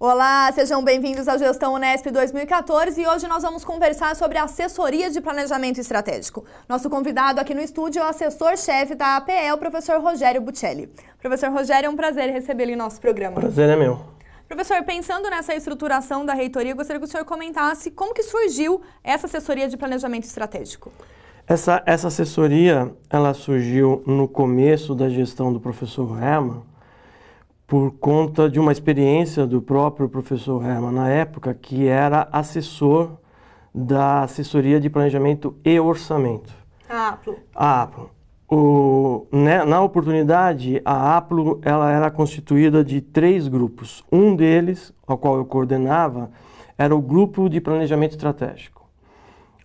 Olá, sejam bem-vindos ao Gestão Unesp 2014 e hoje nós vamos conversar sobre assessoria de planejamento estratégico. Nosso convidado aqui no estúdio é o assessor-chefe da APE, o professor Rogério Buccelli. Professor Rogério, é um prazer recebê-lo em nosso programa. Prazer é meu. Professor, pensando nessa estruturação da reitoria, eu gostaria que o senhor comentasse como que surgiu essa assessoria de planejamento estratégico. Essa assessoria, ela surgiu no começo da gestão do professor Hermann, por conta de uma experiência do próprio professor Hermann na época, que era assessor da assessoria de planejamento e orçamento. A APLO. A APLO. Na oportunidade, a APLO ela era constituída de 3 grupos. Um deles, ao qual eu coordenava, era o grupo de planejamento estratégico,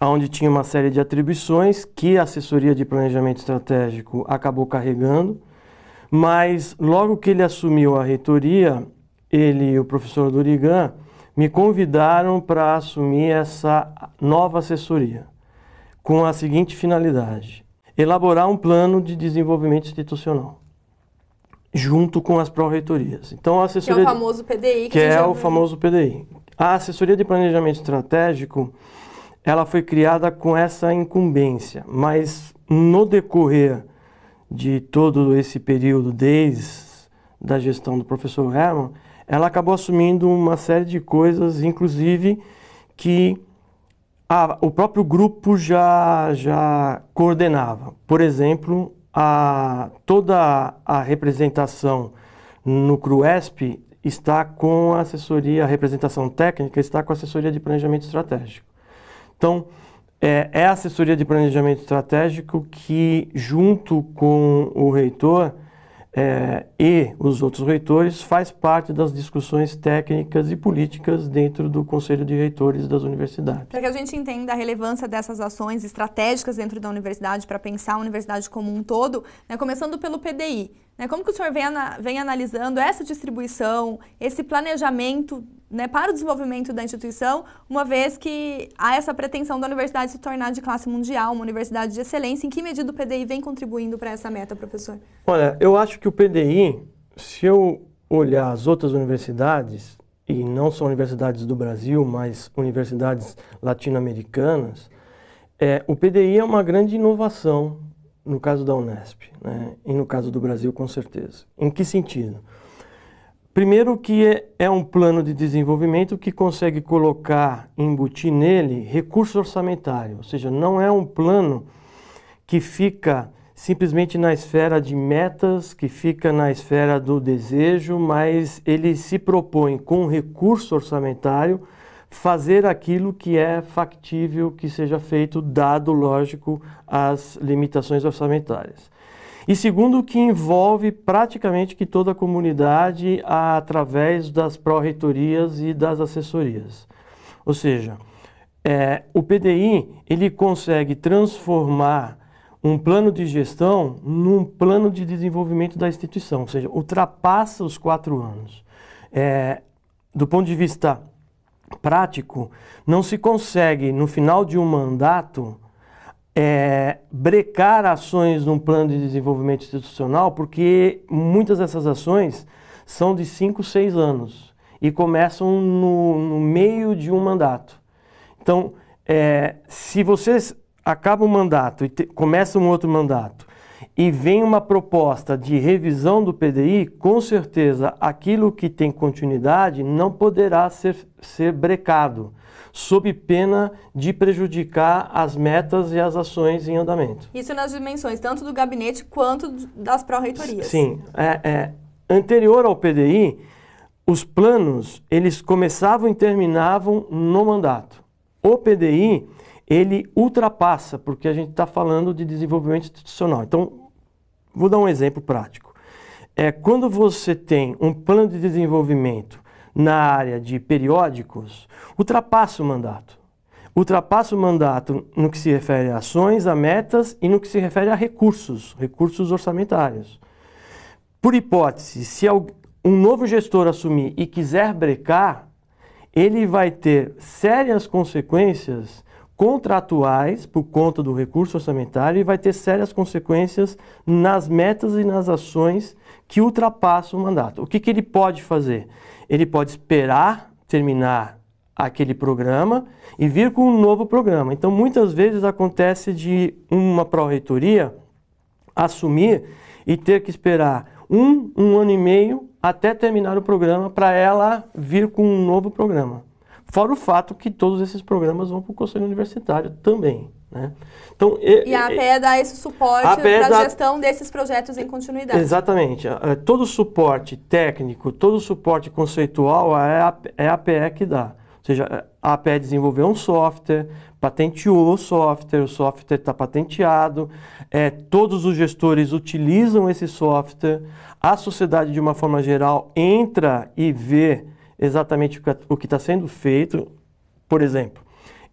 onde tinha uma série de atribuições que a assessoria de planejamento estratégico acabou carregando, mas logo que ele assumiu a reitoria, ele e o professor Dorigan me convidaram para assumir essa nova assessoria, com a seguinte finalidade: elaborar um plano de desenvolvimento institucional, junto com as pró-reitorias. Então, a assessoria que é o famoso PDI. Que é o famoso PDI. A assessoria de planejamento estratégico, ela foi criada com essa incumbência, mas no decorrer de todo esse período, desde da gestão do professor Hermann, ela acabou assumindo uma série de coisas, inclusive que o próprio grupo já coordenava. Por exemplo, toda a representação no CRUESP está com a assessoria, a representação técnica está com a assessoria de planejamento estratégico. Então, é a assessoria de planejamento estratégico que, junto com o reitor e os outros reitores, faz parte das discussões técnicas e políticas dentro do Conselho de Reitores das universidades. Para que a gente entenda a relevância dessas ações estratégicas dentro da universidade, para pensar a universidade como um todo, né, começando pelo PDI, né, como que o senhor vem analisando essa distribuição, esse planejamento, né, para o desenvolvimento da instituição, uma vez que há essa pretensão da universidade se tornar de classe mundial, uma universidade de excelência? Em que medida o PDI vem contribuindo para essa meta, professor? Olha, eu acho que o PDI, se eu olhar as outras universidades, e não só universidades do Brasil, mas universidades latino-americanas, o PDI é uma grande inovação no caso da Unesp, né, e no caso do Brasil, com certeza. Em que sentido? Primeiro que é um plano de desenvolvimento que consegue colocar, embutir nele recurso orçamentário, ou seja, não é um plano que fica simplesmente na esfera de metas, que fica na esfera do desejo, mas ele se propõe com recurso orçamentário fazer aquilo que é factível que seja feito, dado, lógico, as limitações orçamentárias. E segundo, que envolve praticamente que toda a comunidade através das pró-reitorias e das assessorias. Ou seja, o PDI ele consegue transformar um plano de gestão num plano de desenvolvimento da instituição, ou seja, ultrapassa os 4 anos. Do ponto de vista prático, não se consegue, no final de um mandato, brecar ações num plano de desenvolvimento institucional, porque muitas dessas ações são de 5, 6 anos e começam no meio de um mandato. Então, se vocês acabam um mandato e começa um outro mandato e vem uma proposta de revisão do PDI, com certeza aquilo que tem continuidade não poderá ser brecado, sob pena de prejudicar as metas e as ações em andamento. Isso nas dimensões tanto do gabinete quanto das pró-reitorias. Sim. Anterior ao PDI, os planos eles começavam e terminavam no mandato. O PDI, ele ultrapassa, porque a gente está falando de desenvolvimento institucional. Então, vou dar um exemplo prático. Quando você tem um plano de desenvolvimento na área de periódicos, ultrapassa o mandato. Ultrapassa o mandato no que se refere a ações, a metas e no que se refere a recursos orçamentários. Por hipótese, se um novo gestor assumir e quiser brecar, ele vai ter sérias consequências contratuais por conta do recurso orçamentário e vai ter sérias consequências nas metas e nas ações que ultrapassa o mandato. O que ele pode fazer? Ele pode esperar terminar aquele programa e vir com um novo programa. Então, muitas vezes acontece de uma pró-reitoria assumir e ter que esperar um ano e meio até terminar o programa para ela vir com um novo programa. Fora o fato que todos esses programas vão para o Conselho Universitário também, né? Então, e a APE dá esse suporte para a gestão desses projetos em continuidade. Exatamente. Todo o suporte técnico, todo o suporte conceitual é a APE que dá. Ou seja, a APE desenvolveu um software, patenteou o software está patenteado, todos os gestores utilizam esse software, a sociedade, de uma forma geral, entra e vê exatamente o que está sendo feito. Por exemplo,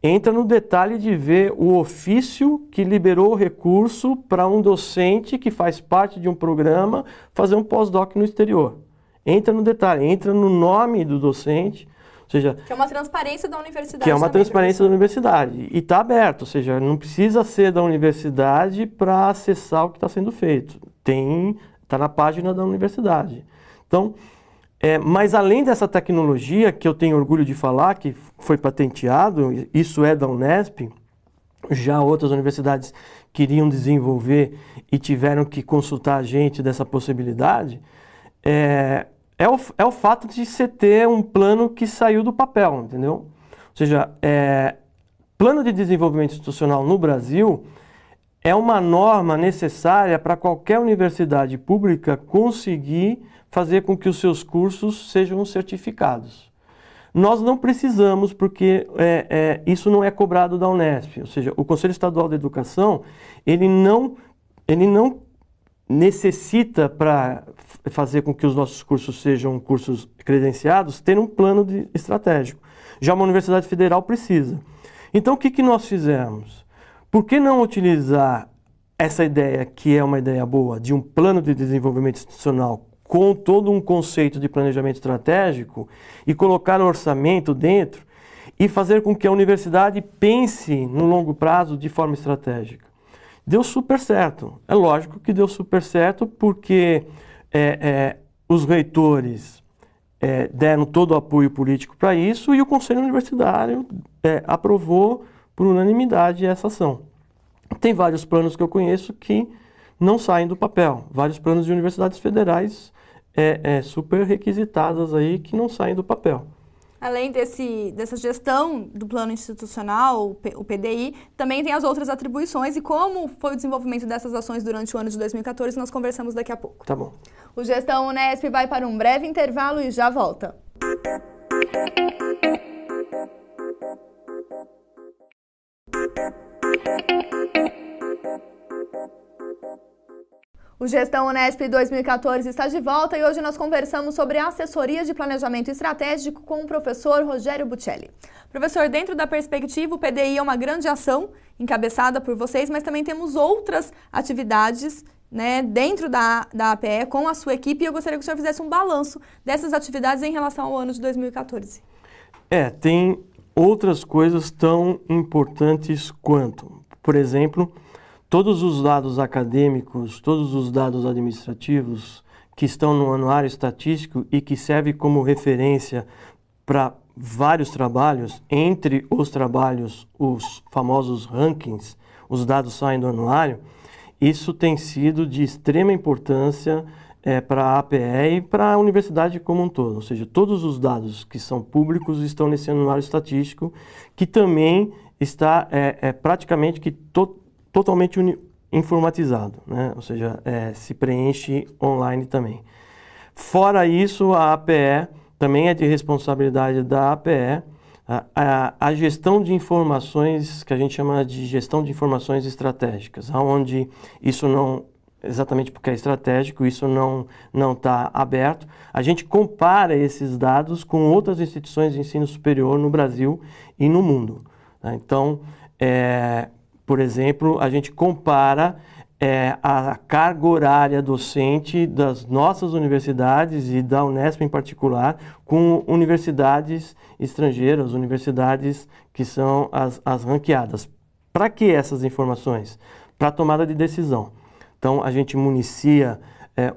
entra no detalhe de ver o ofício que liberou o recurso para um docente que faz parte de um programa fazer um pós-doc no exterior. Entra no detalhe, entra no nome do docente, ou seja... Que é uma transparência da universidade. Que é uma transparência da universidade. E está aberto, ou seja, não precisa ser da universidade para acessar o que está sendo feito. Está na página da universidade. Então, mas além dessa tecnologia, que eu tenho orgulho de falar, que foi patenteado, isso é da Unesp, já outras universidades queriam desenvolver e tiveram que consultar a gente dessa possibilidade, é o fato de você ter um plano que saiu do papel, entendeu? Ou seja, plano de desenvolvimento institucional no Brasil é uma norma necessária para qualquer universidade pública conseguir fazer com que os seus cursos sejam certificados. Nós não precisamos, porque isso não é cobrado da Unesp, ou seja, o Conselho Estadual de Educação, ele não necessita, para fazer com que os nossos cursos sejam cursos credenciados, ter um plano estratégico. Já uma universidade federal precisa. Então, o que nós fizemos? Por que não utilizar essa ideia, que é uma ideia boa, de um plano de desenvolvimento institucional com todo um conceito de planejamento estratégico e colocar o orçamento dentro e fazer com que a universidade pense no longo prazo de forma estratégica? Deu super certo. É lógico que deu super certo porque os reitores deram todo o apoio político para isso e o Conselho Universitário aprovou por unanimidade essa ação. Tem vários planos que eu conheço que não saem do papel. Vários planos de universidades federais super requisitadas aí que não saem do papel. Além dessa gestão do plano institucional, o PDI, também tem as outras atribuições e como foi o desenvolvimento dessas ações durante o ano de 2014, nós conversamos daqui a pouco. Tá bom. O Gestão Unesp vai para um breve intervalo e já volta. O Gestão Unesp 2014 está de volta e hoje nós conversamos sobre a assessoria de planejamento estratégico com o professor Rogério Buccelli. Professor, dentro da perspectiva, o PDI é uma grande ação encabeçada por vocês, mas também temos outras atividades, né, dentro da APE com a sua equipe e eu gostaria que o senhor fizesse um balanço dessas atividades em relação ao ano de 2014. Tem outras coisas tão importantes quanto, por exemplo, todos os dados acadêmicos, todos os dados administrativos que estão no anuário estatístico e que serve como referência para vários trabalhos, entre os trabalhos, os famosos rankings, os dados saem do anuário, isso tem sido de extrema importância para a APE e para a universidade como um todo. Ou seja, todos os dados que são públicos estão nesse anuário estatístico, que também está praticamente totalmente informatizado, né? Ou seja, se preenche online também. Fora isso, a APE também é de responsabilidade da APE a gestão de informações, que a gente chama de gestão de informações estratégicas, onde isso não, exatamente porque é estratégico, isso não está aberto. A gente compara esses dados com outras instituições de ensino superior no Brasil e no mundo, né? Então, por exemplo, a gente compara a carga horária docente das nossas universidades e da Unesp em particular com universidades estrangeiras, universidades que são as ranqueadas. Para que essas informações? Para tomada de decisão. Então, a gente municia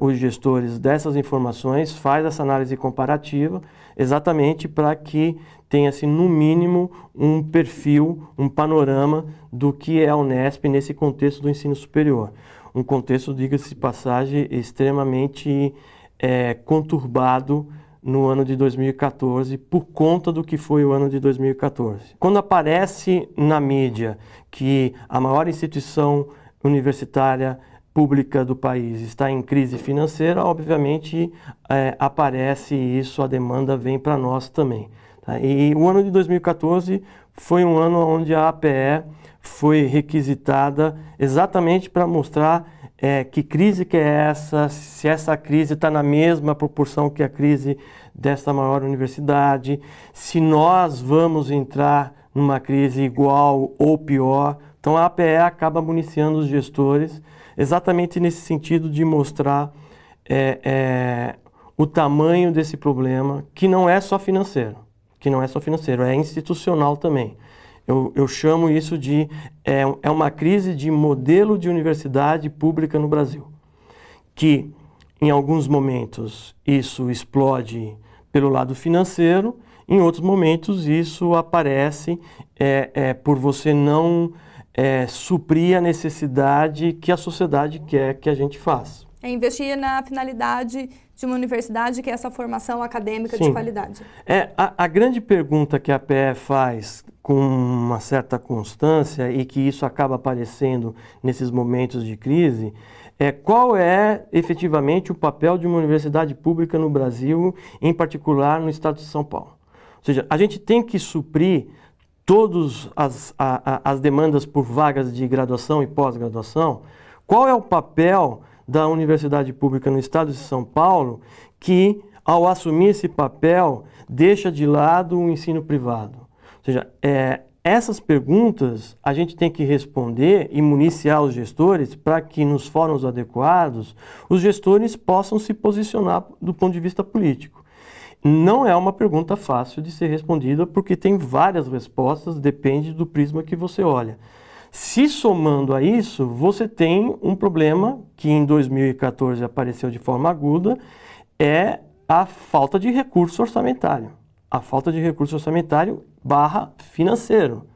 os gestores dessas informações, faz essa análise comparativa, exatamente para que tenha-se, no mínimo, um perfil, um panorama do que é a Unesp nesse contexto do ensino superior. Um contexto, diga-se de passagem, extremamente conturbado no ano de 2014, por conta do que foi o ano de 2014. Quando aparece na mídia que a maior instituição universitária pública do país está em crise financeira, obviamente aparece isso, a demanda vem para nós também. Tá? E o ano de 2014 foi um ano onde a APE foi requisitada exatamente para mostrar que crise que é essa, se essa crise está na mesma proporção que a crise dessa maior universidade, se nós vamos entrar numa crise igual ou pior. Então a APE acaba municiando os gestores exatamente nesse sentido de mostrar o tamanho desse problema, que não é só financeiro, é institucional também. Eu chamo isso de uma crise de modelo de universidade pública no Brasil, que em alguns momentos isso explode pelo lado financeiro, em outros momentos isso aparece por você não suprir a necessidade que a sociedade quer que a gente faça. É investir na finalidade de uma universidade, que é essa formação acadêmica de qualidade. A grande pergunta que a APE faz com uma certa constância e que isso acaba aparecendo nesses momentos de crise é qual é efetivamente o papel de uma universidade pública no Brasil, em particular no estado de São Paulo. Ou seja, a gente tem que suprir todas as demandas por vagas de graduação e pós-graduação. Qual é o papel da universidade pública no estado de São Paulo que, ao assumir esse papel, deixa de lado o ensino privado? Ou seja, essas perguntas a gente tem que responder e municiar os gestores para que, nos fóruns adequados, os gestores possam se posicionar do ponto de vista político. Não é uma pergunta fácil de ser respondida, porque tem várias respostas, depende do prisma que você olha. Se somando a isso, você tem um problema que em 2014 apareceu de forma aguda, é a falta de recurso orçamentário. A falta de recurso orçamentário / financeiro,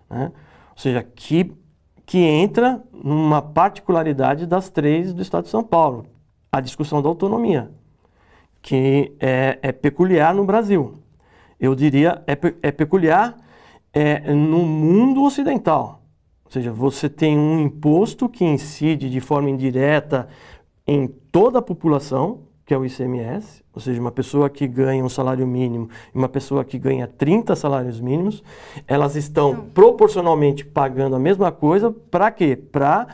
né? Ou seja, que entra numa particularidade das 3 do estado de São Paulo, a discussão da autonomia, que é peculiar no Brasil. Eu diria, é peculiar no mundo ocidental. Ou seja, você tem um imposto que incide de forma indireta em toda a população, que é o ICMS, ou seja, uma pessoa que ganha um salário mínimo e uma pessoa que ganha 30 salários mínimos, elas estão proporcionalmente pagando a mesma coisa. Para quê? Para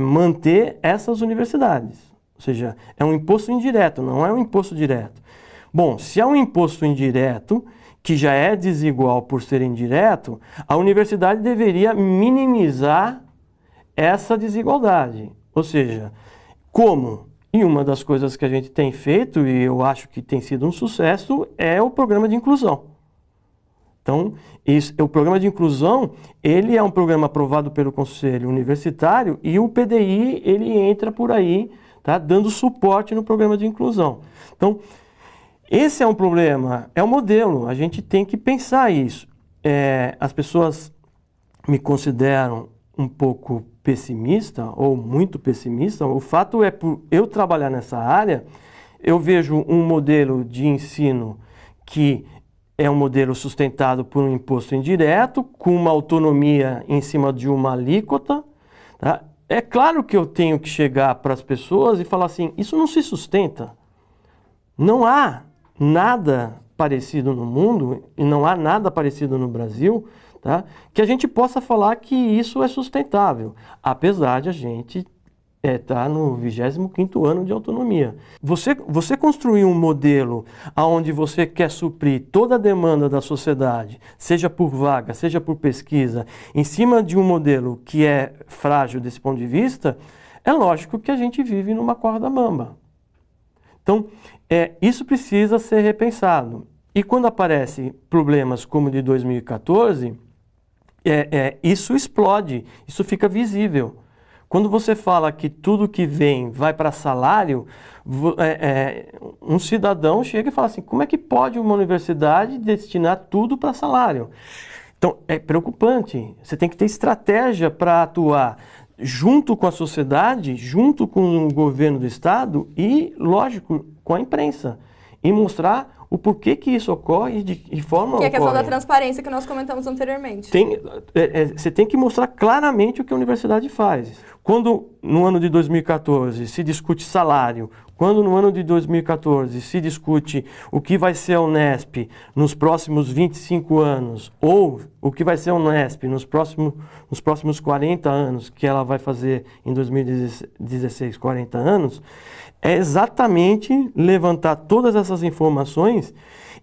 manter essas universidades. Ou seja, é um imposto indireto, não é um imposto direto. Bom, se é um imposto indireto, que já é desigual por ser indireto, a universidade deveria minimizar essa desigualdade. Ou seja, como? E uma das coisas que a gente tem feito, e eu acho que tem sido um sucesso, é o programa de inclusão. Então, o programa de inclusão, ele é um programa aprovado pelo Conselho Universitário e o PDI, ele entra por aí, tá, dando suporte no programa de inclusão. Então, esse é um problema, é um modelo, a gente tem que pensar isso. As pessoas me consideram um pouco pessimista ou muito pessimista. O fato é, por eu trabalhar nessa área, eu vejo um modelo de ensino que é um modelo sustentado por um imposto indireto, com uma autonomia em cima de uma alíquota. Tá? É claro que eu tenho que chegar para as pessoas e falar assim, isso não se sustenta. Não há nada parecido no mundo, e não há nada parecido no Brasil, tá, que a gente possa falar que isso é sustentável, apesar de a gente estar no 25º ano de autonomia. Você construir um modelo onde você quer suprir toda a demanda da sociedade, seja por vaga, seja por pesquisa, em cima de um modelo que é frágil desse ponto de vista, é lógico que a gente vive numa corda bamba. Então, isso precisa ser repensado. E quando aparecem problemas como o de 2014, isso explode, isso fica visível. Quando você fala que tudo que vem vai para salário, um cidadão chega e fala assim, como é que pode uma universidade destinar tudo para salário? Então, é preocupante. Você tem que ter estratégia para atuar junto com a sociedade, junto com o governo do estado e, lógico, com a imprensa. E mostrar o porquê que isso ocorre e de forma Que é a questão ocorre. da transparência que nós comentamos anteriormente. Você tem que mostrar claramente o que a universidade faz. Quando no ano de 2014 se discute salário, quando no ano de 2014 se discute o que vai ser a Unesp nos próximos 25 anos, ou o que vai ser a Unesp nos próximos 40 anos, que ela vai fazer em 2016, 40 anos, é exatamente levantar todas essas informações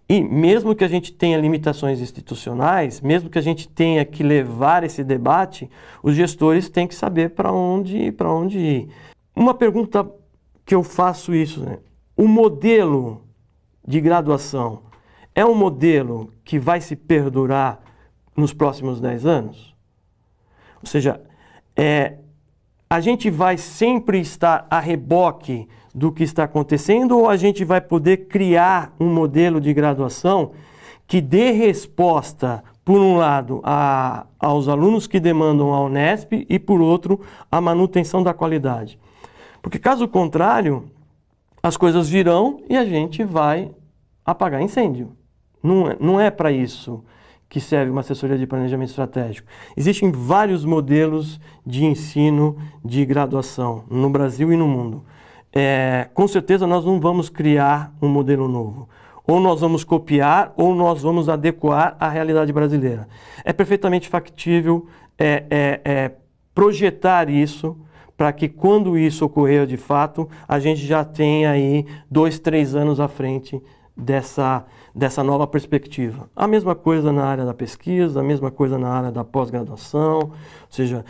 e mesmo que a gente tenha limitações institucionais, mesmo que a gente tenha que levar esse debate, os gestores têm que saber para onde ir. Uma pergunta que eu faço isso, né? O modelo de graduação é um modelo que vai se perdurar nos próximos 10 anos? Ou seja, a gente vai sempre estar a reboque do que está acontecendo ou a gente vai poder criar um modelo de graduação que dê resposta, por um lado, aos alunos que demandam a Unesp e, por outro, a manutenção da qualidade? Porque, caso contrário, as coisas virão e a gente vai apagar incêndio. Não é para isso que serve uma assessoria de planejamento estratégico. Existem vários modelos de ensino de graduação no Brasil e no mundo. Com certeza nós não vamos criar um modelo novo. Ou nós vamos copiar ou nós vamos adequar à realidade brasileira. É perfeitamente factível projetar isso para que quando isso ocorrer de fato, a gente já tenha aí 2, 3 anos à frente dessa nova perspectiva. A mesma coisa na área da pesquisa, a mesma coisa na área da pós-graduação, ou seja,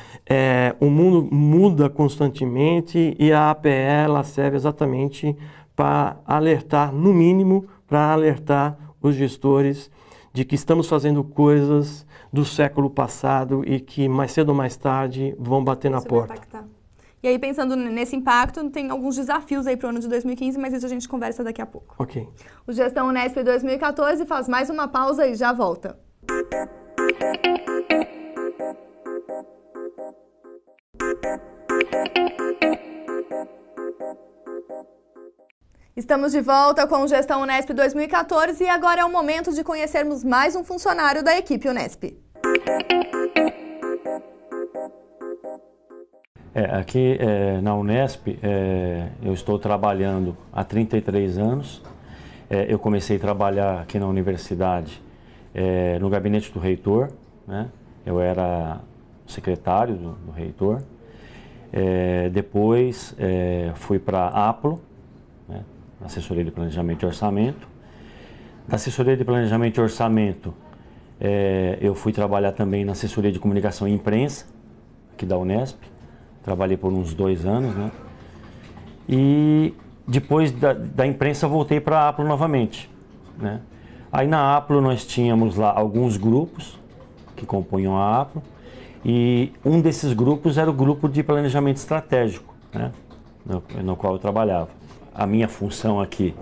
o mundo muda constantemente e a APE ela serve exatamente para alertar, no mínimo, para alertar os gestores de que estamos fazendo coisas do século passado e que mais cedo ou mais tarde vão bater na porta. Vai impactar. E aí, pensando nesse impacto, tem alguns desafios aí para o ano de 2015, mas isso a gente conversa daqui a pouco. Ok. O Gestão Unesp 2014 faz mais uma pausa e já volta. Estamos de volta com o Gestão Unesp 2014 e agora é o momento de conhecermos mais um funcionário da equipe Unesp. Aqui na Unesp, eu estou trabalhando há 33 anos. Eu comecei a trabalhar aqui na universidade no gabinete do reitor, né? Eu era secretário do reitor. Depois fui para a APLO, né? Assessoria de Planejamento e Orçamento. Da Assessoria de Planejamento e Orçamento, eu fui trabalhar também na Assessoria de Comunicação e Imprensa, aqui da Unesp. Trabalhei por uns 2 anos, né? E depois da imprensa voltei para a APLO novamente, né? Aí na APLO nós tínhamos lá alguns grupos que compunham a APLO e um desses grupos era o grupo de planejamento estratégico, né? No qual eu trabalhava. A minha função aqui,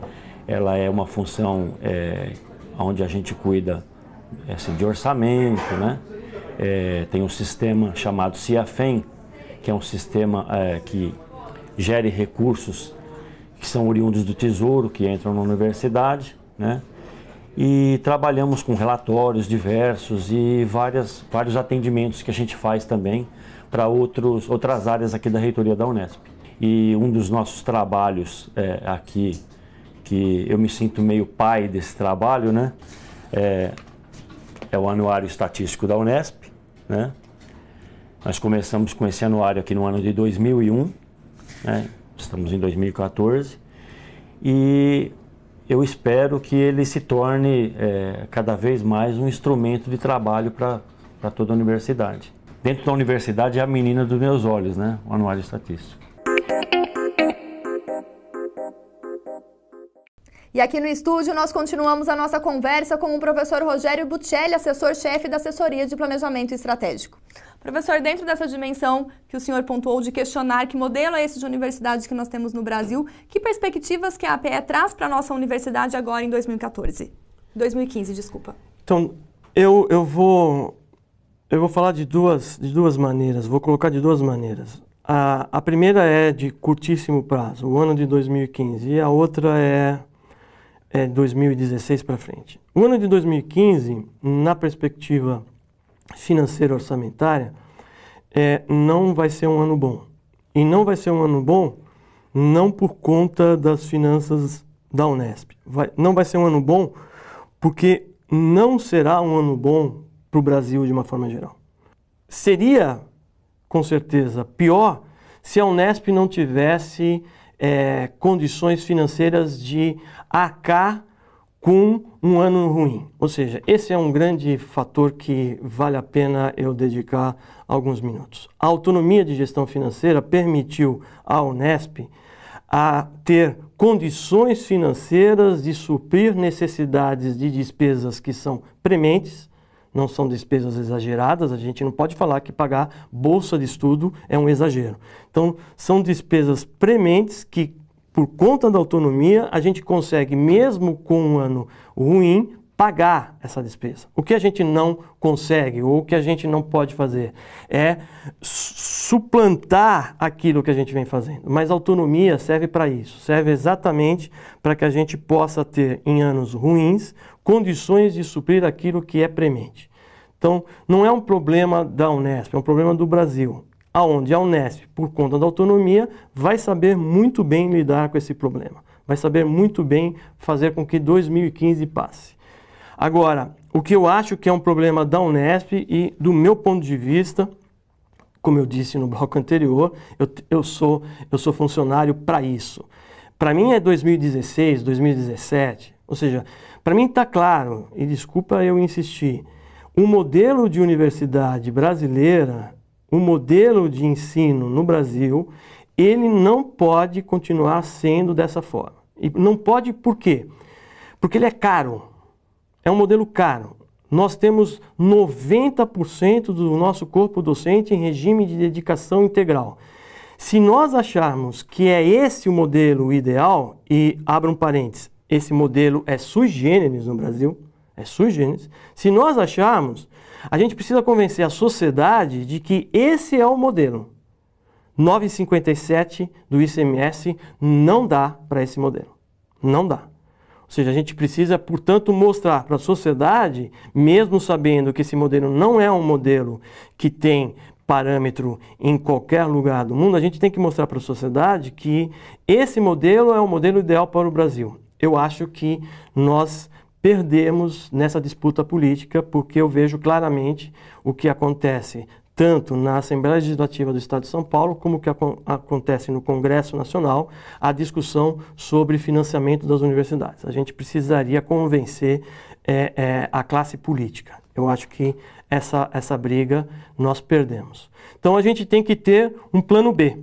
ela é uma função onde a gente cuida assim, de orçamento, né? Tem um sistema chamado CIAFEM, que é um sistema que gere recursos que são oriundos do Tesouro, que entram na universidade, né? E trabalhamos com relatórios diversos e vários atendimentos que a gente faz também para outras áreas aqui da reitoria da Unesp. E um dos nossos trabalhos aqui, que eu me sinto meio pai desse trabalho, né? É o Anuário Estatístico da Unesp, né? Nós começamos com esse anuário aqui no ano de 2001, né? Estamos em 2014, e eu espero que ele se torne cada vez mais um instrumento de trabalho para toda a universidade. Dentro da universidade é a menina dos meus olhos, né? O Anuário Estatístico. E aqui no estúdio nós continuamos a nossa conversa com o professor Rogério Buccelli, assessor-chefe da Assessoria de Planejamento Estratégico. Professor, dentro dessa dimensão que o senhor pontuou de questionar que modelo é esse de universidade que nós temos no Brasil, que perspectivas que a APE traz para a nossa universidade agora em 2015, desculpa. Então, eu vou falar de duas maneiras, vou colocar de duas maneiras. A primeira é de curtíssimo prazo, o ano de 2015, e a outra é 2016 para frente. O ano de 2015, na perspectiva financeira orçamentária, não vai ser um ano bom. E não vai ser um ano bom não por conta das finanças da Unesp. Não vai ser um ano bom porque não será um ano bom para o Brasil de uma forma geral. Seria, com certeza, pior se a Unesp não tivesse condições financeiras de arcar com um ano ruim. Ou seja, esse é um grande fator que vale a pena eu dedicar alguns minutos. A autonomia de gestão financeira permitiu à Unesp a ter condições financeiras de suprir necessidades de despesas que são prementes, não são despesas exageradas, a gente não pode falar que pagar bolsa de estudo é um exagero. Então, são despesas prementes que, por conta da autonomia, a gente consegue, mesmo com um ano ruim, pagar essa despesa. O que a gente não consegue, ou o que a gente não pode fazer, é suplantar aquilo que a gente vem fazendo. Mas a autonomia serve para isso, serve exatamente para que a gente possa ter, em anos ruins, condições de suprir aquilo que é premente. Então, não é um problema da Unesp, é um problema do Brasil, aonde a Unesp, por conta da autonomia, vai saber muito bem lidar com esse problema. Vai saber muito bem fazer com que 2015 passe. Agora, o que eu acho que é um problema da Unesp e, do meu ponto de vista, como eu disse no bloco anterior, eu sou funcionário para isso. Para mim é 2016, 2017, ou seja, para mim está claro, e desculpa eu insistir, o modelo de universidade brasileira, o modelo de ensino no Brasil, ele não pode continuar sendo dessa forma. E não pode por quê? Porque ele é caro. É um modelo caro. Nós temos 90% do nosso corpo docente em regime de dedicação integral. Se nós acharmos que é esse o modelo ideal, e abra um parênteses, esse modelo é sui generis no Brasil, é sui generis, se nós acharmos, a gente precisa convencer a sociedade de que esse é o modelo. 9,57 do ICMS não dá para esse modelo. Não dá. Ou seja, a gente precisa, portanto, mostrar para a sociedade, mesmo sabendo que esse modelo não é um modelo que tem parâmetro em qualquer lugar do mundo, a gente tem que mostrar para a sociedade que esse modelo é o modelo ideal para o Brasil. Eu acho que nós perdemos nessa disputa política, porque eu vejo claramente o que acontece tanto na Assembleia Legislativa do Estado de São Paulo, como o que acontece no Congresso Nacional, a discussão sobre financiamento das universidades. A gente precisaria convencer a classe política. Eu acho que essa briga nós perdemos. Então a gente tem que ter um plano B.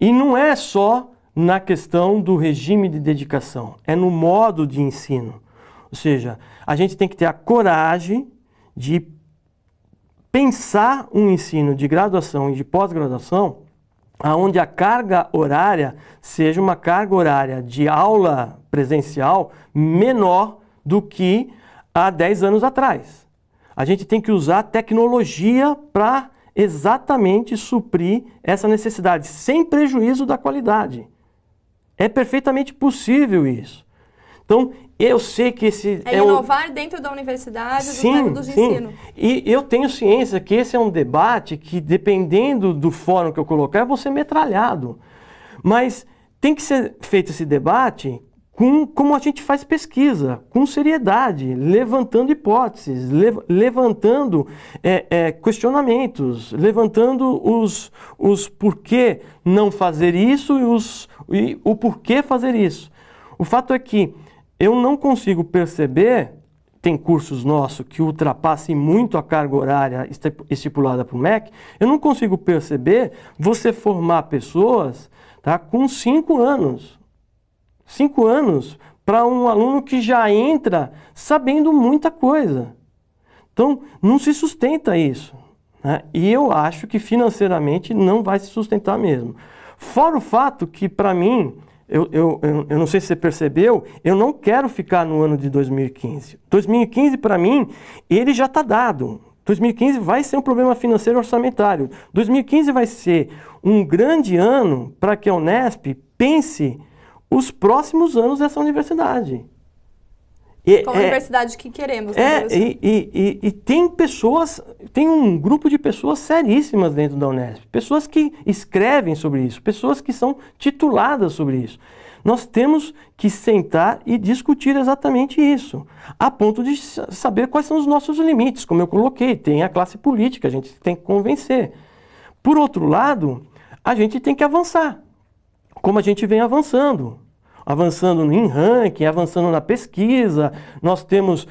E não é só na questão do regime de dedicação, é no modo de ensino. Ou seja, a gente tem que ter a coragem de pensar um ensino de graduação e de pós-graduação onde a carga horária seja uma carga horária de aula presencial menor do que há 10 anos atrás. A gente tem que usar tecnologia para exatamente suprir essa necessidade, sem prejuízo da qualidade. É perfeitamente possível isso. Então, eu sei que esse inovar dentro da universidade, dos métodos de ensino. E eu tenho ciência que esse é um debate que, dependendo do fórum que eu colocar, eu vou ser metralhado. Mas tem que ser feito esse debate como a gente faz pesquisa, com seriedade, levantando hipóteses, levantando questionamentos, levantando os porquê não fazer isso e o porquê fazer isso. O fato é que eu não consigo perceber, tem cursos nossos que ultrapassem muito a carga horária estipulada para o MEC, eu não consigo perceber você formar pessoas, tá, com 5 anos. 5 anos para um aluno que já entra sabendo muita coisa. Então, não se sustenta isso, né? E eu acho que financeiramente não vai se sustentar mesmo. Fora o fato que, para mim, eu não sei se você percebeu, eu não quero ficar no ano de 2015. 2015, para mim, ele já está dado. 2015 vai ser um problema financeiro orçamentário. 2015 vai ser um grande ano para que a Unesp pense os próximos anos dessa universidade. Qual a universidade que queremos, né? E tem pessoas, tem um grupo de pessoas seríssimas dentro da Unesp, pessoas que escrevem sobre isso, pessoas que são tituladas sobre isso. Nós temos que sentar e discutir exatamente isso, a ponto de saber quais são os nossos limites, como eu coloquei, tem a classe política, a gente tem que convencer. Por outro lado, a gente tem que avançar, como a gente vem avançando em ranking, avançando na pesquisa, nós temos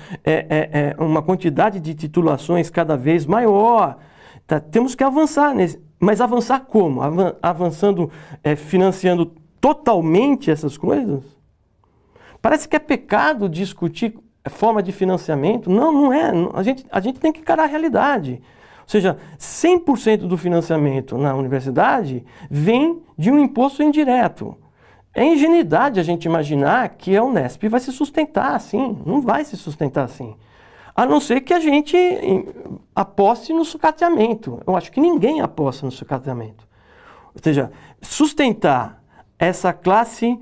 uma quantidade de titulações cada vez maior, tá? Temos que avançar, mas avançar como? Avançando, financiando totalmente essas coisas? Parece que é pecado discutir forma de financiamento. Não, não é. A gente tem que encarar a realidade. Ou seja, 100% do financiamento na universidade vem de um imposto indireto. É ingenuidade a gente imaginar que a Unesp vai se sustentar assim. Não vai se sustentar assim. A não ser que a gente aposte no sucateamento. Eu acho que ninguém aposta no sucateamento. Ou seja, sustentar essa classe,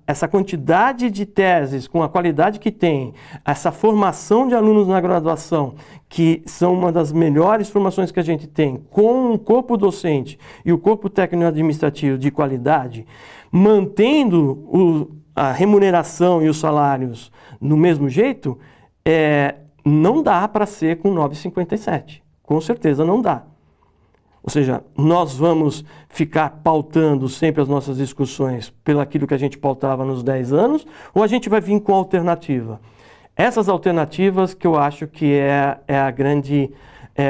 essa quantidade de teses com a qualidade que tem, essa formação de alunos na graduação, que são uma das melhores formações que a gente tem, com um corpo docente e o corpo técnico-administrativo de qualidade, mantendo a remuneração e os salários no mesmo jeito, não dá para ser com 9,57. Com certeza não dá. Ou seja, nós vamos ficar pautando sempre as nossas discussões pelo aquilo que a gente pautava nos 10 anos, ou a gente vai vir com alternativa? Essas alternativas que eu acho que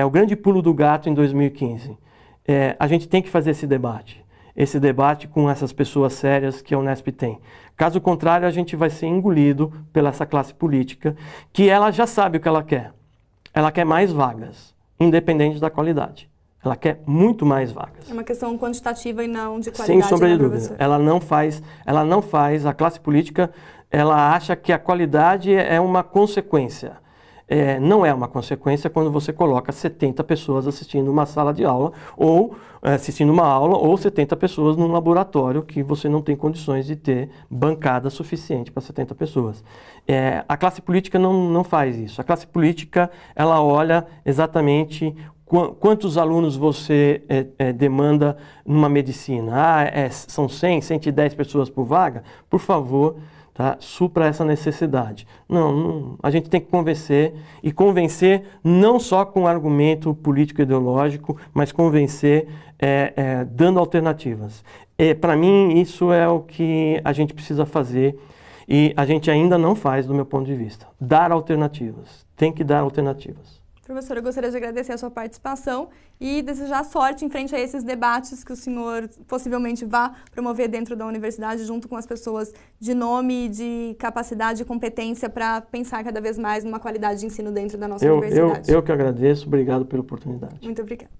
o grande pulo do gato em 2015. A gente tem que fazer esse debate com essas pessoas sérias que a Unesp tem. Caso contrário, a gente vai ser engolido pela essa classe política, que ela já sabe o que ela quer. Ela quer mais vagas, independente da qualidade. Ela quer muito mais vagas. É uma questão quantitativa e não de qualidade. Sem sombra de dúvida. Ela não faz, a classe política, ela acha que a qualidade é uma consequência. Não é uma consequência quando você coloca 70 pessoas assistindo uma sala de aula, ou assistindo uma aula, ou 70 pessoas num laboratório que você não tem condições de ter bancada suficiente para 70 pessoas. A classe política não faz isso. A classe política, ela olha exatamente quantos alunos você demanda numa medicina. São 100, 110 pessoas por vaga? Por favor, tá? Supra essa necessidade. Não, a gente tem que convencer, e convencer não só com argumento político-ideológico, mas convencer dando alternativas. Para mim, isso é o que a gente precisa fazer, e a gente ainda não faz, do meu ponto de vista. Dar alternativas. Tem que dar alternativas. Professor, eu gostaria de agradecer a sua participação e desejar sorte em frente a esses debates que o senhor possivelmente vá promover dentro da universidade, junto com as pessoas de nome, de capacidade e competência para pensar cada vez mais numa qualidade de ensino dentro da nossa universidade. Eu que agradeço, obrigado pela oportunidade. Muito obrigada.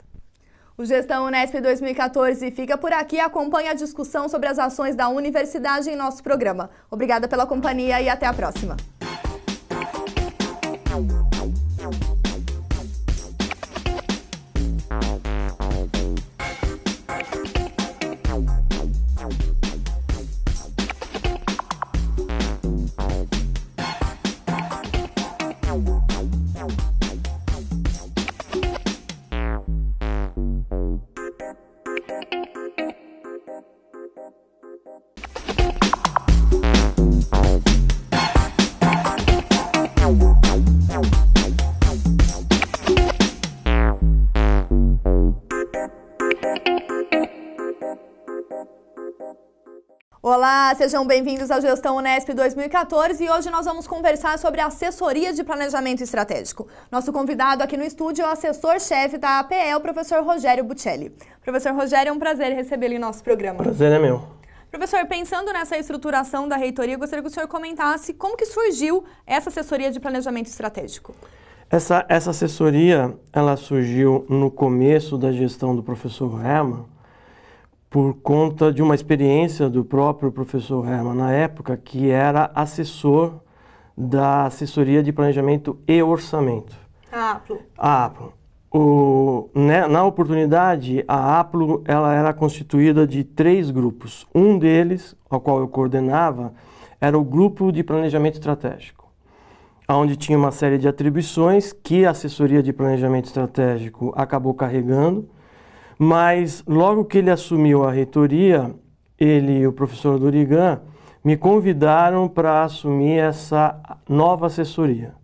O Gestão Unesp 2014 fica por aqui. Acompanhe a discussão sobre as ações da universidade em nosso programa. Obrigada pela companhia e até a próxima. Olá, sejam bem-vindos ao Gestão Unesp 2014 e hoje nós vamos conversar sobre assessoria de planejamento estratégico. Nosso convidado aqui no estúdio é o assessor-chefe da APE, o professor Rogério Buccelli. Professor Rogério, é um prazer recebê-lo em nosso programa. Prazer é meu. Professor, pensando nessa estruturação da reitoria, eu gostaria que o senhor comentasse como que surgiu essa assessoria de planejamento estratégico. Essa assessoria, ela surgiu no começo da gestão do professor Hermann, por conta de uma experiência do próprio professor Hermann na época, que era assessor da assessoria de planejamento e orçamento. A APLO. A APLO. Na oportunidade, a APLO ela era constituída de 3 grupos. Um deles, ao qual eu coordenava, era o grupo de planejamento estratégico, onde tinha uma série de atribuições que a assessoria de planejamento estratégico acabou carregando, mas logo que ele assumiu a reitoria, ele e o professor Dorigan me convidaram para assumir essa nova assessoria,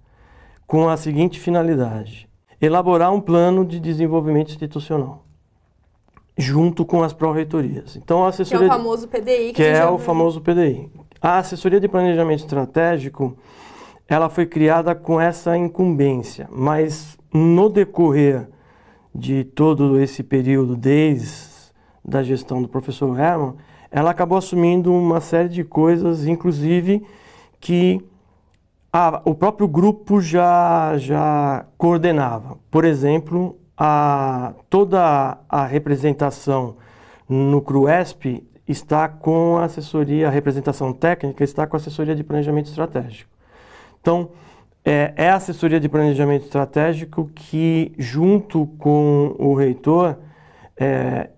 com a seguinte finalidade: elaborar um plano de desenvolvimento institucional, junto com as pró-reitorias. Então, a assessoria que é o famoso PDI. Que é o famoso PDI. A assessoria de planejamento estratégico, ela foi criada com essa incumbência, mas no decorrer de todo esse período, desde da gestão do professor Hermann, ela acabou assumindo uma série de coisas, inclusive que o próprio grupo já coordenava. Por exemplo, toda a representação no CRUESP está com a assessoria, a representação técnica está com a assessoria de planejamento estratégico. Então, é a assessoria de planejamento estratégico que, junto com o reitor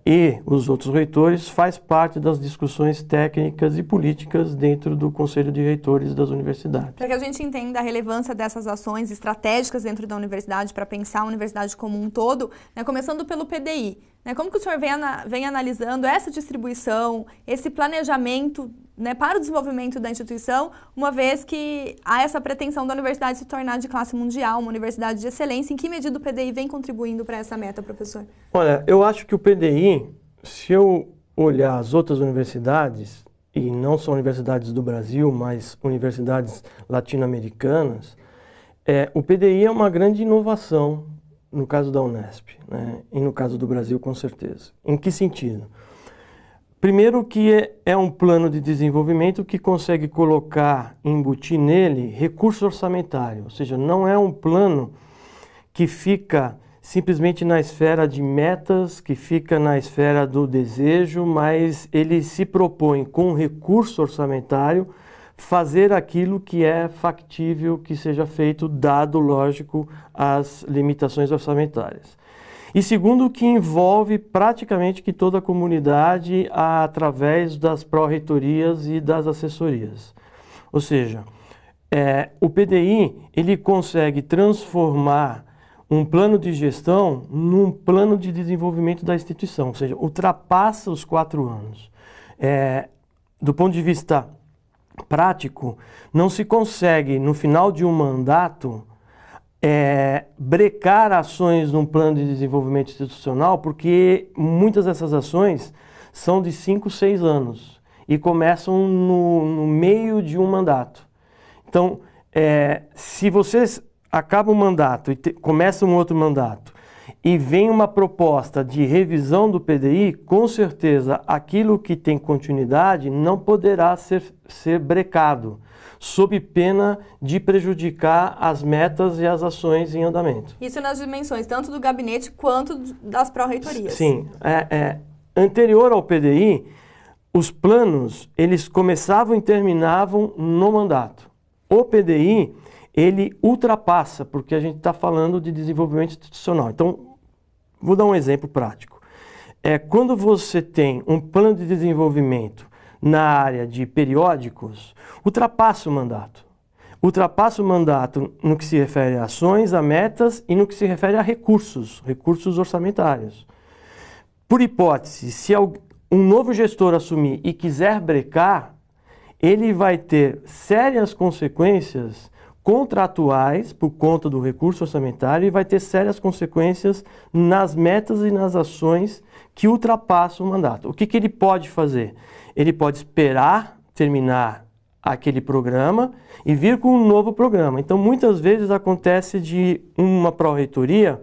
e os outros reitores, faz parte das discussões técnicas e políticas dentro do Conselho de Reitores das universidades. Para que a gente entenda a relevância dessas ações estratégicas dentro da universidade para pensar a universidade como um todo, né, começando pelo PDI, né, como que o senhor vem analisando essa distribuição, esse planejamento, né, para o desenvolvimento da instituição, uma vez que há essa pretensão da universidade se tornar de classe mundial, uma universidade de excelência? Em que medida o PDI vem contribuindo para essa meta, professor? Olha, eu acho que o PDI, se eu olhar as outras universidades, e não só universidades do Brasil, mas universidades latino-americanas, o PDI é uma grande inovação no caso da Unesp, né, e no caso do Brasil, com certeza. Em que sentido? Primeiro que é um plano de desenvolvimento que consegue colocar, embutir nele recurso orçamentário, ou seja, não é um plano que fica simplesmente na esfera de metas, que fica na esfera do desejo, mas ele se propõe com recurso orçamentário fazer aquilo que é factível que seja feito, dado, lógico, as limitações orçamentárias. E segundo, que envolve praticamente que toda a comunidade através das pró-reitorias e das assessorias. Ou seja, o PDI ele consegue transformar um plano de gestão num plano de desenvolvimento da instituição, ou seja, ultrapassa os 4 anos. Do ponto de vista prático, não se consegue, no final de um mandato, brecar ações num plano de desenvolvimento institucional, porque muitas dessas ações são de 5, 6 anos e começam no meio de um mandato. Então, se vocês acabam um mandato e começa um outro mandato e vem uma proposta de revisão do PDI, com certeza aquilo que tem continuidade não poderá ser brecado, sob pena de prejudicar as metas e as ações em andamento. Isso nas dimensões tanto do gabinete quanto das pró-reitorias. Sim. Anterior ao PDI, os planos eles começavam e terminavam no mandato. O PDI, ele ultrapassa, porque a gente está falando de desenvolvimento institucional. Então, vou dar um exemplo prático. Quando você tem um plano de desenvolvimento na área de periódicos, ultrapassa o mandato. Ultrapassa o mandato no que se refere a ações, a metas e no que se refere a recursos orçamentários. Por hipótese, se um novo gestor assumir e quiser brecar, ele vai ter sérias consequências contratuais por conta do recurso orçamentário e vai ter sérias consequências nas metas e nas ações que ultrapassam o mandato. O que ele pode fazer? Ele pode esperar terminar aquele programa e vir com um novo programa. Então, muitas vezes acontece de uma pró-reitoria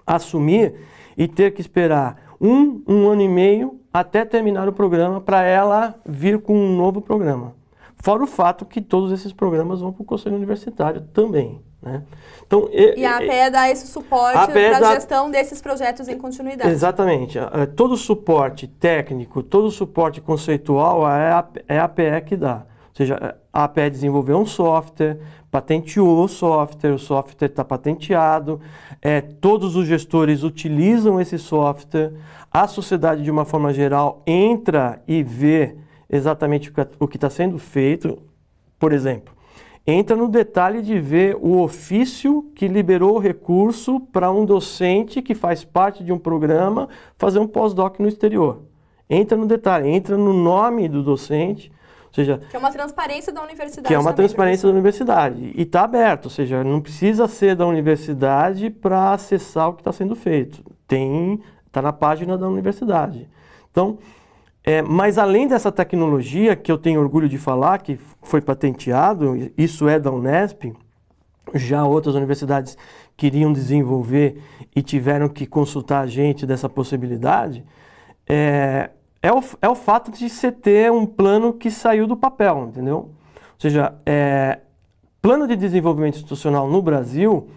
assumir e ter que esperar um ano e meio até terminar o programa para ela vir com um novo programa. Fora o fato que todos esses programas vão para o Conselho Universitário também, né? Então, e a APE dá esse suporte para a gestão desses projetos em continuidade. Exatamente. Todo o suporte técnico, todo o suporte conceitual é a APE que dá. Ou seja, a APE desenvolveu um software, patenteou o software está patenteado, todos os gestores utilizam esse software, a sociedade, de uma forma geral, entra e vê exatamente o que está sendo feito. Por exemplo, entra no detalhe de ver o ofício que liberou o recurso para um docente que faz parte de um programa fazer um pós-doc no exterior. Entra no detalhe, entra no nome do docente, ou seja... Que é uma transparência da universidade. Que é uma transparência da universidade. E está aberto, ou seja, não precisa ser da universidade para acessar o que está sendo feito. Está na página da universidade. Então... mas além dessa tecnologia, que eu tenho orgulho de falar, que foi patenteado, isso é da Unesp, já outras universidades queriam desenvolver e tiveram que consultar a gente dessa possibilidade, é o fato de você ter um plano que saiu do papel, entendeu? Ou seja, plano de desenvolvimento institucional no Brasil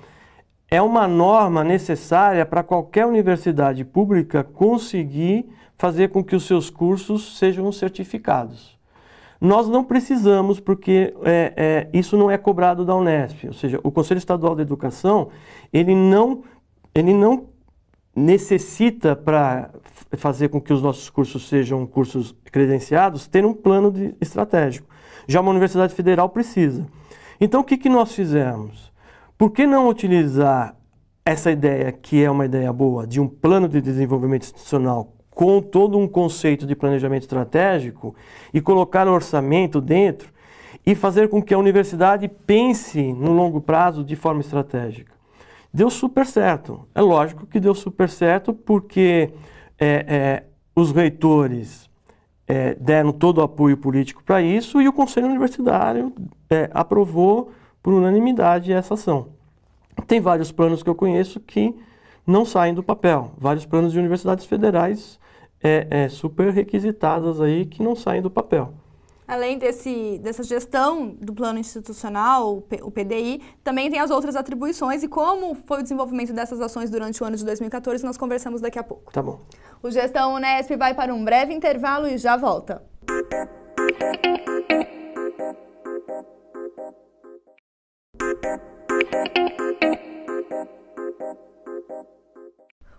é uma norma necessária para qualquer universidade pública conseguir fazer com que os seus cursos sejam certificados. Nós não precisamos, porque isso não é cobrado da Unesp, ou seja, o Conselho Estadual de Educação, ele não necessita, para fazer com que os nossos cursos sejam cursos credenciados, ter um plano estratégico. Já uma universidade federal precisa. Então, o que nós fizemos? Por que não utilizar essa ideia, que é uma ideia boa, de um plano de desenvolvimento institucional com todo um conceito de planejamento estratégico e colocar o orçamento dentro e fazer com que a universidade pense no longo prazo de forma estratégica? Deu super certo. É lógico que deu super certo porque os reitores deram todo o apoio político para isso e o Conselho Universitário aprovou por unanimidade essa ação. Tem vários planos que eu conheço que não saem do papel, vários planos de universidades federais super requisitadas aí que não saem do papel. Além dessa gestão do plano institucional, o PDI, também tem as outras atribuições e como foi o desenvolvimento dessas ações durante o ano de 2014, nós conversamos daqui a pouco. Tá bom. O Gestão Unesp vai para um breve intervalo e já volta.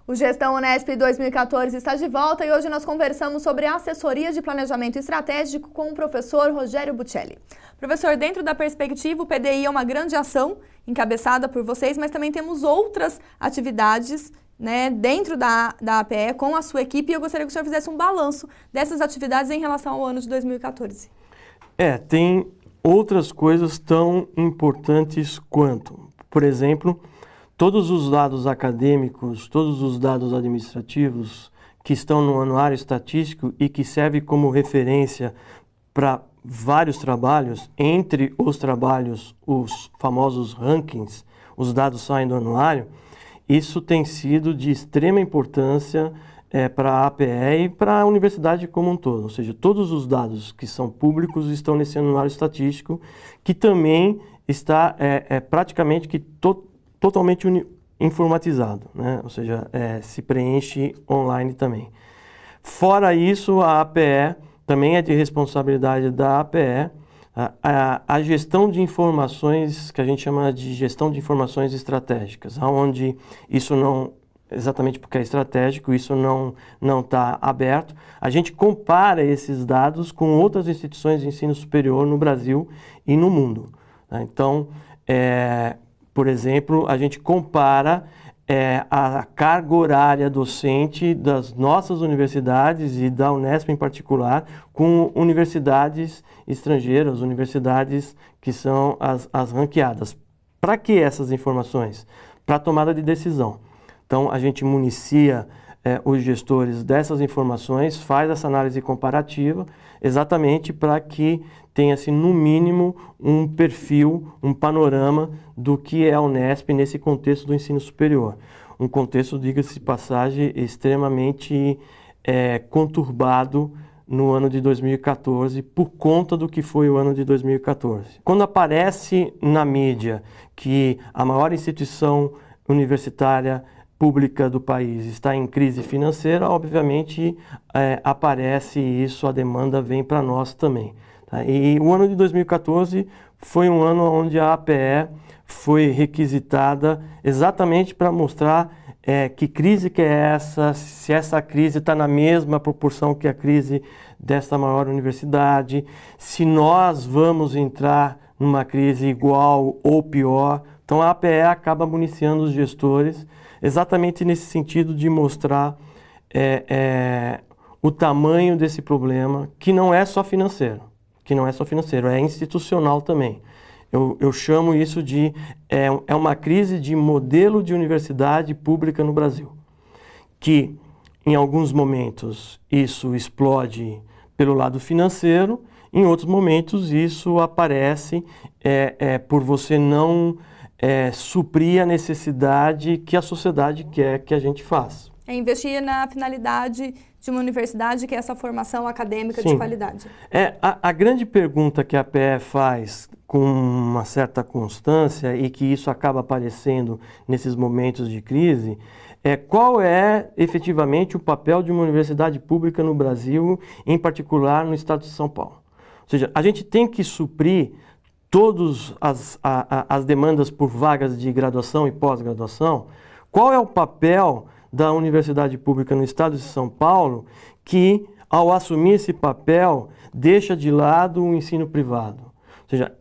O Gestão Unesp 2014 está de volta e hoje nós conversamos sobre a assessoria de planejamento estratégico com o professor Rogério Buccelli. Professor, dentro da perspectiva, o PDI é uma grande ação encabeçada por vocês, mas também temos outras atividades, né, dentro da APE com a sua equipe e eu gostaria que o senhor fizesse um balanço dessas atividades em relação ao ano de 2014. Tem outras coisas tão importantes quanto, por exemplo, todos os dados acadêmicos, todos os dados administrativos que estão no anuário estatístico e que serve como referência para vários trabalhos, entre os trabalhos, os famosos rankings, os dados saem do anuário, isso tem sido de extrema importância para a APE e para a universidade como um todo. Ou seja, todos os dados que são públicos estão nesse anuário estatístico, que também está praticamente totalmente informatizado, né? Ou seja, se preenche online também. Fora isso, a APE também é de responsabilidade da APE a gestão de informações, que a gente chama de gestão de informações estratégicas, onde isso não, exatamente porque é estratégico, isso não está aberto. A gente compara esses dados com outras instituições de ensino superior no Brasil e no mundo, né? Então, por exemplo, a gente compara a carga horária docente das nossas universidades e da Unesp em particular com universidades estrangeiras, universidades que são as ranqueadas. Para que essas informações? Para tomada de decisão. Então, a gente municia os gestores dessas informações, faz essa análise comparativa, exatamente para que tenha-se, no mínimo, um perfil, um panorama do que é a Unesp nesse contexto do ensino superior. Um contexto, diga-se de passagem, extremamente conturbado no ano de 2014 por conta do que foi o ano de 2014. Quando aparece na mídia que a maior instituição universitária pública do país está em crise financeira, obviamente aparece isso, a demanda vem para nós também. Tá? E o ano de 2014 foi um ano onde a APE foi requisitada exatamente para mostrar que crise que é essa, se essa crise está na mesma proporção que a crise dessa maior universidade, se nós vamos entrar numa crise igual ou pior. Então a APE acaba municiando os gestores exatamente nesse sentido de mostrar o tamanho desse problema, que não é só financeiro, é institucional também. Eu chamo isso de uma crise de modelo de universidade pública no Brasil, que em alguns momentos isso explode pelo lado financeiro, em outros momentos isso aparece por você não suprir a necessidade que a sociedade quer que a gente faça. É investir na finalidade de uma universidade, que é essa formação acadêmica de qualidade. A grande pergunta que a APE faz com uma certa constância e que isso acaba aparecendo nesses momentos de crise é qual é efetivamente o papel de uma universidade pública no Brasil, em particular no estado de São Paulo. Ou seja, a gente tem que suprir todas as demandas por vagas de graduação e pós-graduação. Qual é o papel da universidade pública no estado de São Paulo que, ao assumir esse papel, deixa de lado o ensino privado? Ou seja,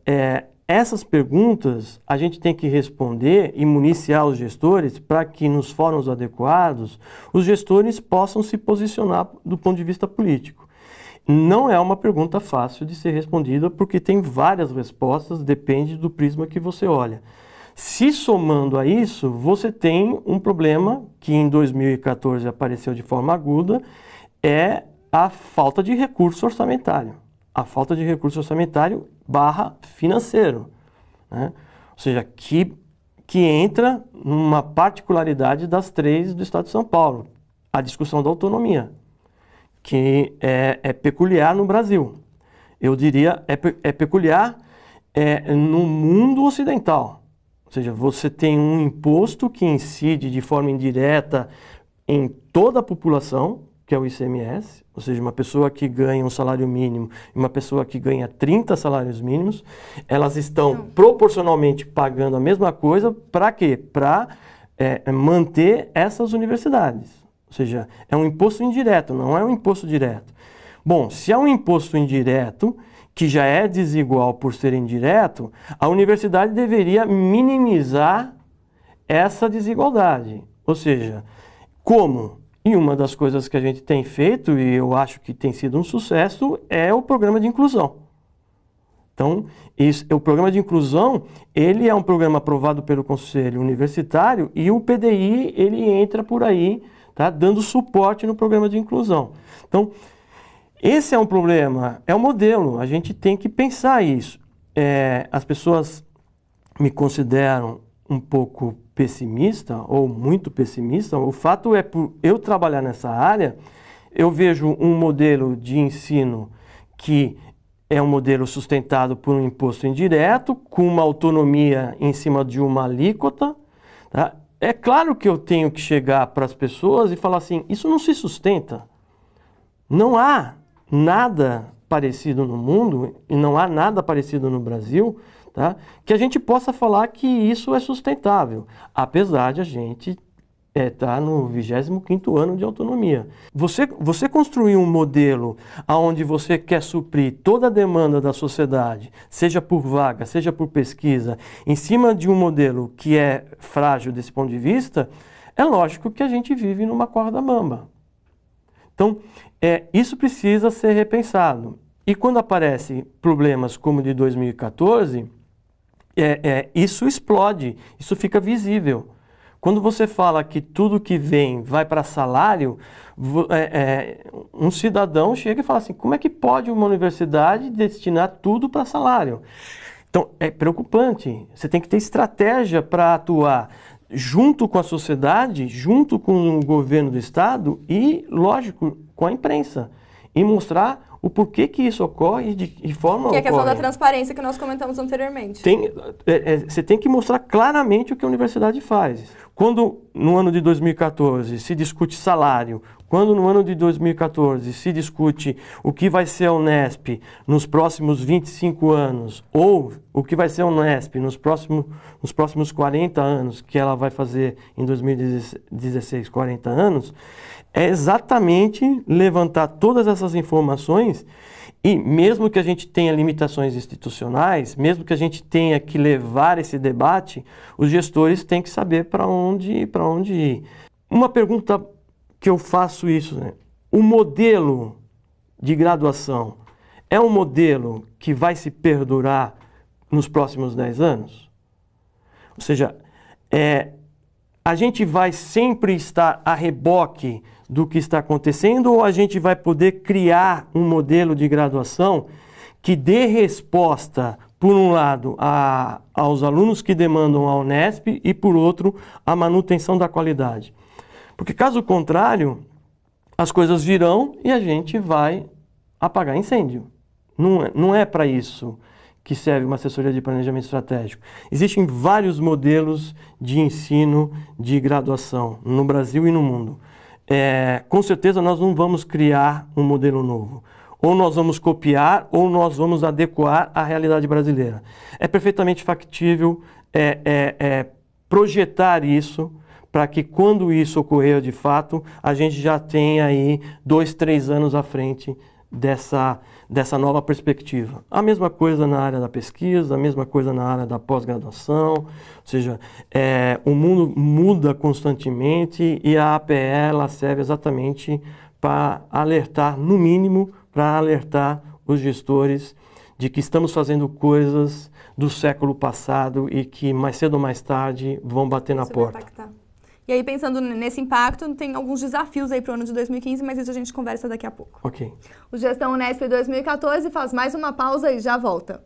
essas perguntas a gente tem que responder e municiar os gestores para que, nos fóruns adequados, os gestores possam se posicionar do ponto de vista político. Não é uma pergunta fácil de ser respondida, porque tem várias respostas, depende do prisma que você olha. Se somando a isso, você tem um problema que em 2014 apareceu de forma aguda, é a falta de recurso orçamentário. A falta de recurso orçamentário / financeiro, né? Ou seja, que entra numa particularidade das 3 do estado de São Paulo, a discussão da autonomia, que é peculiar no Brasil. Eu diria, é peculiar no mundo ocidental. Ou seja, você tem um imposto que incide de forma indireta em toda a população, que é o ICMS, ou seja, uma pessoa que ganha um salário mínimo e uma pessoa que ganha 30 salários mínimos, elas estão proporcionalmente pagando a mesma coisa. Para quê? Para manter essas universidades. Ou seja, é um imposto indireto, não é um imposto direto. Bom, se é um imposto indireto, que já é desigual por ser indireto, a universidade deveria minimizar essa desigualdade. Ou seja, como? E uma das coisas que a gente tem feito, e eu acho que tem sido um sucesso, é o programa de inclusão. Então, o programa de inclusão, ele é um programa aprovado pelo Conselho Universitário e o PDI, ele entra por aí, tá, dando suporte no programa de inclusão. Então, esse é um problema, é um modelo, a gente tem que pensar isso. As pessoas me consideram um pouco pessimista ou muito pessimista. O fato é, por eu trabalhar nessa área, eu vejo um modelo de ensino que é um modelo sustentado por um imposto indireto, com uma autonomia em cima de uma alíquota. Tá? É claro que eu tenho que chegar para as pessoas e falar assim, isso não se sustenta. Não há nada parecido no mundo, e não há nada parecido no Brasil, tá, que a gente possa falar que isso é sustentável, apesar de a gente estar no 25º ano de autonomia. Você construir um modelo onde você quer suprir toda a demanda da sociedade, seja por vaga, seja por pesquisa, em cima de um modelo que é frágil desse ponto de vista, é lógico que a gente vive numa corda bamba. Então, isso precisa ser repensado. E quando aparecem problemas como o de 2014, isso explode, isso fica visível. Quando você fala que tudo que vem vai para salário, um cidadão chega e fala assim, como é que pode uma universidade destinar tudo para salário? Então, é preocupante. Você tem que ter estratégia para atuar junto com a sociedade, junto com o governo do estado e, lógico, com a imprensa e mostrar o porquê que isso ocorre e de forma Que é a questão da ocorre. transparência que nós comentamos anteriormente. Você tem que mostrar claramente o que a universidade faz. Quando no ano de 2014 se discute salário, quando no ano de 2014 se discute o que vai ser a Unesp nos próximos 25 anos, ou o que vai ser a Unesp nos próximos 40 anos, que ela vai fazer em 2016, 40 anos, é exatamente levantar todas essas informações e mesmo que a gente tenha limitações institucionais, mesmo que a gente tenha que levar esse debate, os gestores têm que saber para onde ir. Uma pergunta que eu faço isso, né? O modelo de graduação é um modelo que vai se perdurar nos próximos 10 anos? Ou seja, a gente vai sempre estar a reboque do que está acontecendo ou a gente vai poder criar um modelo de graduação que dê resposta, por um lado, aos alunos que demandam a Unesp e, por outro, a manutenção da qualidade? Porque, caso contrário, as coisas virão e a gente vai apagar incêndio. Não é para isso que serve uma assessoria de planejamento estratégico. Existem vários modelos de ensino de graduação no Brasil e no mundo. Com certeza nós não vamos criar um modelo novo. Ou nós vamos copiar ou nós vamos adequar à realidade brasileira. É perfeitamente factível projetar isso para que quando isso ocorrer de fato, a gente já tenha aí 2, 3 anos à frente dessa nova perspectiva. A mesma coisa na área da pesquisa, a mesma coisa na área da pós-graduação, ou seja, o mundo muda constantemente e a APE ela serve exatamente para alertar, no mínimo, para alertar os gestores de que estamos fazendo coisas do século passado e que mais cedo ou mais tarde vão bater na porta. Vai impactar. E aí, pensando nesse impacto, tem alguns desafios aí para o ano de 2015, mas isso a gente conversa daqui a pouco. Ok. O Gestão Unesp 2014 faz mais uma pausa e já volta.